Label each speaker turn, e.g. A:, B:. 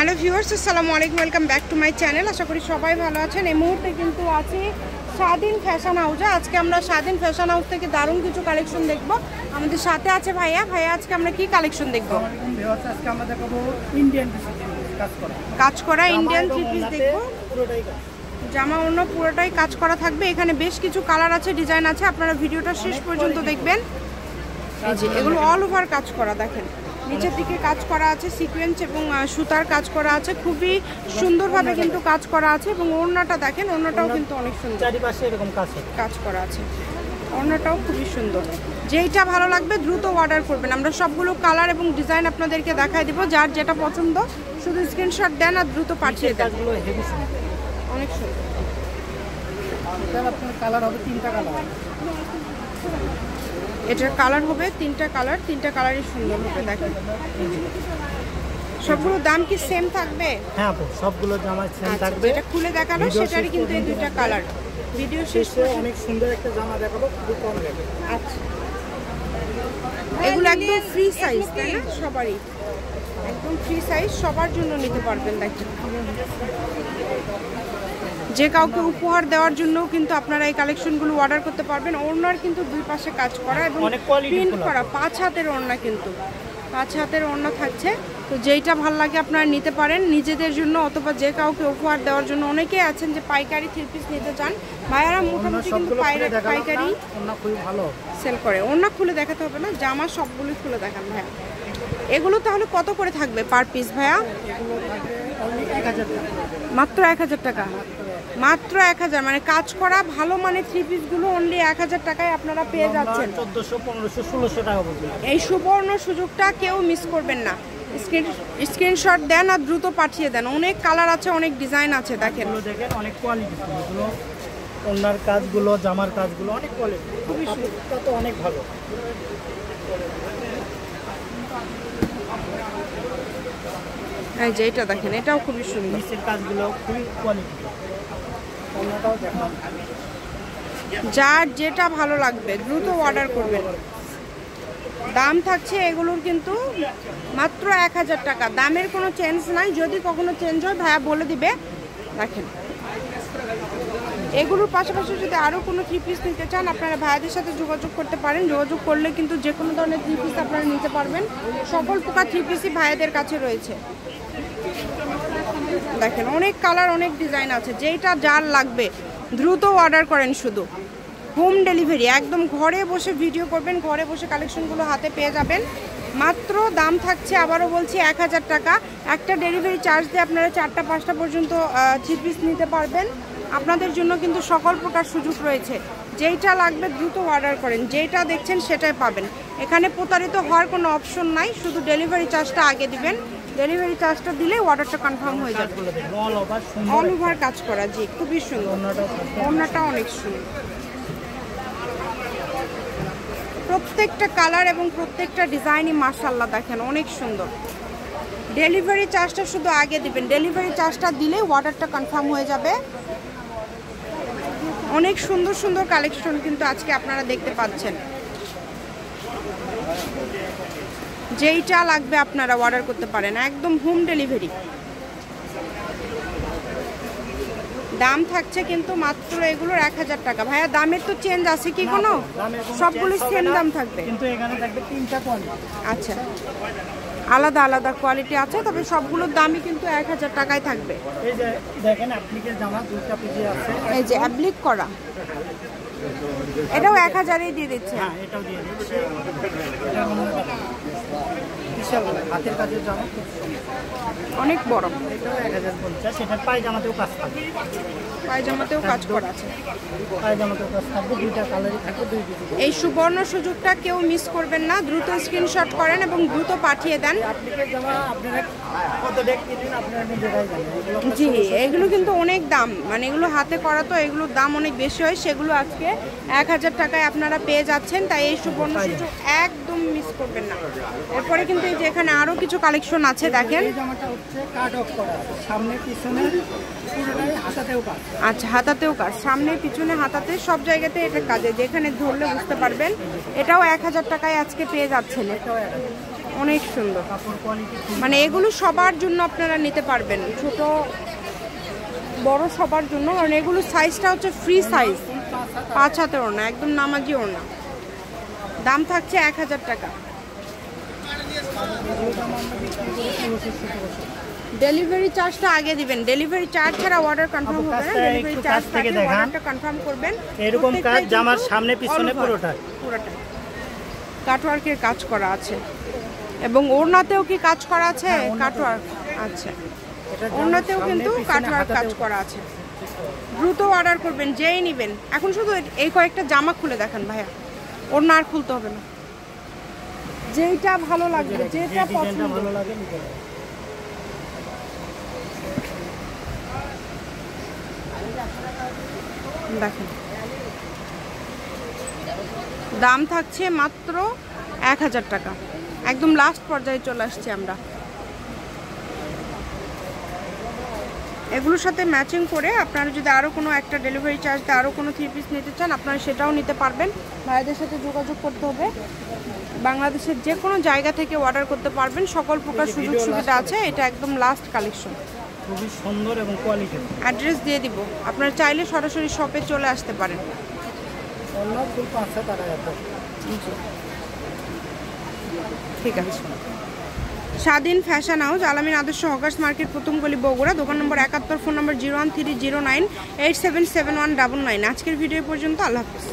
A: Hello viewers, আসসালামু আলাইকুম, welcome back to my channel. আশা করি সবাই ভালো আছেন। এই মুহূর্তে কিন্তু আছি স্বাধীন ফ্যাশন হাউসে। আজকে আমরা স্বাধীন ফ্যাশন হাউস থেকে দারুণ কিছু কালেকশন দেখব। আমাদের সাথে আছে ভাইয়া। আজকে আমরা কি কালেকশন দেখব?
B: আজকে আমরা দেখাবো ইন্ডিয়ান
A: কাজ করা ইন্ডিয়ান থ্রি পিস দেখব। জামা অন্য পুরোটাই কাজ করা থাকবে। এখানে বেশ কিছু কালার আছে, ডিজাইন আছে, আপনারা ভিডিওটা শেষ পর্যন্ত দেখবেন। এই যে এগুলো অল ওভার কাজ করা, দেখেন নিচের দিকে কাজ করা আছে, সিকোয়েন্স এবং সুতার কাজ করা আছে, খুবই সুন্দরভাবে কিন্তু কাজ করা আছে। এবং ওড়নাটা দেখেন, ওড়নাটাও কিন্তু অনেক সুন্দর,
B: চারিপাশে এরকম কাজ করা আছে।
A: ওড়নাটাও খুবই সুন্দর। যেইটা ভালো লাগবে দ্রুত অর্ডার করবেন। আমরা সবগুলো কালার এবং ডিজাইন আপনাদেরকে দেখাই দেবো। যার যেটা পছন্দ শুধু স্ক্রিনশট দেন আর দ্রুত পাঠিয়ে দেন। অনেক সুন্দর।
B: আপনার কালার হবে তিনটা কালার।
A: এটার কালার হবে তিনটা কালার, তিনটা কালারই সুন্দর হবে। দেখেন সবগুলো দাম কি সেম থাকবে?
B: হ্যাঁ আপু, সবগুলো জামা সেম থাকবে।
A: এটা খুলে দেখানো সেটারই কিন্তু এই দুইটা কালার। ভিডিও শেষে
B: অনেক সুন্দর একটা জামা দেখাবো, খুব কম রেটে।
A: আচ্ছা, এগুলো একদম ফ্রি সাইজ, তাই না? সবারই একদম ফ্রি সাইজ, সবার জন্য নিতে পারবেন। দেখেন যে কাউকে উপহার দেওয়ার জন্য কিন্তু আপনারা এই কালেকশনগুলো অর্ডার করতে পারবেন। ওড়নার কিন্তু দুই পাশে কাজ করা এবং প্রিন্ট করা, 5 হাতের ওড়না, কিন্তু 5 হাতের ওড়না থাকছে। তো যেইটা ভালো লাগে আপনারা নিতে পারেন নিজেদের জন্য অথবা যে কাউকে উপহার দেওয়ার জন্য। অনেকেই আছেন যে পাইকারি থ্রি পিস নিতে চান। ভাইয়ারা মোটামুটি কিন্তু পাইকারি সেল করে। ওড়না খুলে দেখাতে হবে না, জামা সবগুলোই খুলে দেখান ভাইয়া। এগুলো তাহলে কত করে থাকবে পার পিস ভাইয়া? মাত্র 1000 টাকা। মাত্র 1000, মানে কাজ করা ভালো মানে থ্রি পিসগুলো অনলি 1000 টাকায় আপনারা পেয়ে যাচ্ছেন।
B: 1400, 1500, 1600 টাকা পর্যন্ত।
A: এই সুবর্ণ সুযোগটা কেউ মিস করবেন না। স্ক্রিনশট দেন আর দ্রুত পাঠিয়ে দেন। অনেক কালার আছে, অনেক ডিজাইন আছে। দেখেন
B: অনেক কোয়ালিটি, এগুলো ওনার কাজগুলো, জামার কাজগুলো অনেক কোয়ালিটি, খুবই সুন্দর, তো অনেক ভালো।
A: এই যে এটা দেখেন, এটাও খুবই সুন্দর।
B: নিচের কাজগুলো খুবই কোয়ালিটি।
A: যার যেটা ভালো লাগবে দ্রুত অর্ডার করবেন। দাম থাকছে এগুলোর কিন্তু মাত্র 1000 টাকা। দামের কোনো চেঞ্জ নাই, যদি কখনো চেঞ্জ হয় ভাইয়া বলে দিবে। দেখেন এগুলোর পাশাপাশি যদি আরও কোনো থ্রি পিস নিতে চান আপনারা ভাইয়াদের সাথে যোগাযোগ করতে পারেন। যোগাযোগ করলে কিন্তু যে কোনো ধরনের থ্রি পিস আপনারা নিতে পারবেন। সকল প্রকার থ্রি পিসই ভাইয়াদের কাছে রয়েছে। দেখেন অনেক কালার, অনেক ডিজাইন আছে। যেইটা যার লাগবে দ্রুত অর্ডার করেন। শুধু হোম ডেলিভারি, একদম ঘরে বসে ভিডিও করবেন, ঘরে বসে কালেকশনগুলো হাতে পেয়ে যাবেন। মাত্র দাম থাকছে, আবারও বলছি, 1000 টাকা। একটা ডেলিভারি চার্জ দিয়ে আপনারা 4টা 5টা পর্যন্ত থ্রি পিস নিতে পারবেন। আপনাদের জন্য কিন্তু সকল প্রকার সুযোগ রয়েছে। যেইটা লাগবে দ্রুত অর্ডার করেন। যেইটা দেখছেন সেটাই পাবেন। এখানে প্রতারিত হওয়ার কোনো অপশন নাই, শুধু ডেলিভারি চার্জটা আগে দিবেন। ডেলিভারি চার্জটা দিলে অর্ডারটা কনফার্ম হয়ে যাবে। অল ওভার কাজ করা, জি খুবই সুন্দর। ওড়নাটা অনেক সুন্দর। প্রত্যেকটা কালার এবং প্রত্যেকটা ডিজাইনই মাশাআল্লাহ দেখেন অনেক সুন্দর। ডেলিভারি চার্জটা শুধু আগে দিবেন। ডেলিভারি চার্জটা দিলে অর্ডারটা কনফার্ম হয়ে যাবে। অনেক সুন্দর সুন্দর কালেকশন কিন্তু আজকে আপনারা দেখতে পাচ্ছেন। যেইটা লাগবে আপনারা অর্ডার করতে পারেন, একদম হোম ডেলিভারি। দাম থাকছে কিন্তু মাত্র এগুলোর 1000 টাকা। ভাইয়া দামের তো চেঞ্জ আছে কি কোনো? সবগুলো সেম দাম থাকবে,
B: কিন্তু এখানে থাকবে 3টা কোয়ালিটি।
A: আচ্ছা, আলাদা আলাদা কোয়ালিটি আছে, তবে সবগুলোর দামই কিন্তু 1000 টাকায় থাকবে।
B: এই যে দেখেন অ্যাপ্লিকের জামা দুইটা পিস আছে,
A: এই যে অ্যাপ্লিক করা, এটাও 1000-এই দিয়ে দিচ্ছে।
B: হ্যাঁ এটাও দিয়ে দিচ্ছে। এটা বিশাল হাতের কাজের জামা,
A: অনেক বড়।
B: এটাও 1050। সেটা পায়জামাতেও কাজ থাকবে,
A: পায়জামাতেও কাজ করা আছে।
B: পায়জামাতেও কাজ থাকবে, দুইটা কালারই থাকবে, দুই পিস।
A: এই সুবর্ণ সুযোগটা কেউ মিস করবেন না। দ্রুত স্ক্রিনশট করেন এবং দ্রুত পাঠিয়ে দেন।
B: অ্যাপ্লিকের জামা আপনারা কত টাকা কিনেন আপনারা নিজেরাই জানেন।
A: জি, এগুলো কিন্তু অনেক দাম, মানে এগুলো হাতে করা, তো এগুলোর দাম অনেক বেশি হয়। সেগুলো আজকে 1000 টাকায় আপনারা পেয়ে যাচ্ছেন। তাই এই সুবর্ণ সুযোগ একদম মিস করবেন না। এরপরে কিন্তু এই যে এখানে আরও কিছু কালেকশন আছে দেখেন।
B: এই জামাটা হচ্ছে কাট অফ করা, সামনে পিছনে পুরোটাই হাতাতেও কাজ।
A: আচ্ছা, হাতাতেও কাজ, সামনে পিছনে হাতাতে সব জায়গাতে এটা কাজে, যেখানে ধরলে বুঝতে পারবেন। এটাও 1000 টাকায় আজকে পেয়ে যাচ্ছেন। অনেক সুন্দর
B: কাপড় কোয়ালিটি
A: মানে এগুলো সবার জন্য আপনারা নিতে পারবেন, ছোট বড় সবার জন্য, কারণ এগুলো সাইজটা হচ্ছে ফ্রি সাইজ, 5 হাতের ওড়না, একদম নামাজি ওড়না। দাম থাকছে 1000 টাকা। ডেলিভারি চার্জটা আগে দিবেন, ডেলিভারি চার্জ ছাড়া অর্ডার কনফার্ম হবে না। ডেলিভারি চার্জ থেকে অর্ডারটা কনফার্ম করবেন।
B: এরকম কাজ জামার সামনে পিছনে পুরোটা
A: কাটওয়ার্কের কাজ করা আছে এবং ওড়নাতেও কি কাজ করা আছে? কাটওয়ার্ক আচ্ছা, ওড়নাতেও কিন্তু কাটওয়ার্ক কাজ করা আছে। দ্রুত অর্ডার করবেন, যেই নেবেন। এখন শুধু এই কয়েকটা জামা খুলে দেখান ভাইয়া, ওড়না আর খুলতে হবে না। যেইটা ভালো লাগবে, যেটা পছন্দ
B: ভালো লাগে
A: দেখেন। দাম থাকছে মাত্র 1000 টাকা। একদম লাস্ট পর্যায়ে চলে আসছি আমরা। এগুলোর সাথে ম্যাচিং করে আপনারা যদি আরও কোনো একটা ডেলিভারি চার্জ দিয়ে আরও কোনো 3 পিস নিতে চান, আপনারা সেটাও নিতে পারবেন। ভাইদের সাথে যোগাযোগ করতে হবে। বাংলাদেশের যে কোনো জায়গা থেকে অর্ডার করতে পারবেন, সকল প্রকার সুযোগ সুবিধা আছে। এটা একদম লাস্ট কালেকশন,
B: খুবই সুন্দর এবং কোয়ালিটি।
A: অ্যাড্রেস দিয়ে দিব, আপনারা চাইলে সরাসরি শপে চলে আসতে পারেন।
B: অন্য ফুল 5 টাকা আছে।
A: ঠিক আছে। স্বাধীন ফ্যাশন হাউস, আলামিন আদর্শ হকার্স মার্কেট, প্রথম গলি, বগুড়া। দোকান নম্বর 71, ফোন নম্বর 01309877199। আজকের ভিডিও পর্যন্ত। আল্লাহ হাফিজ।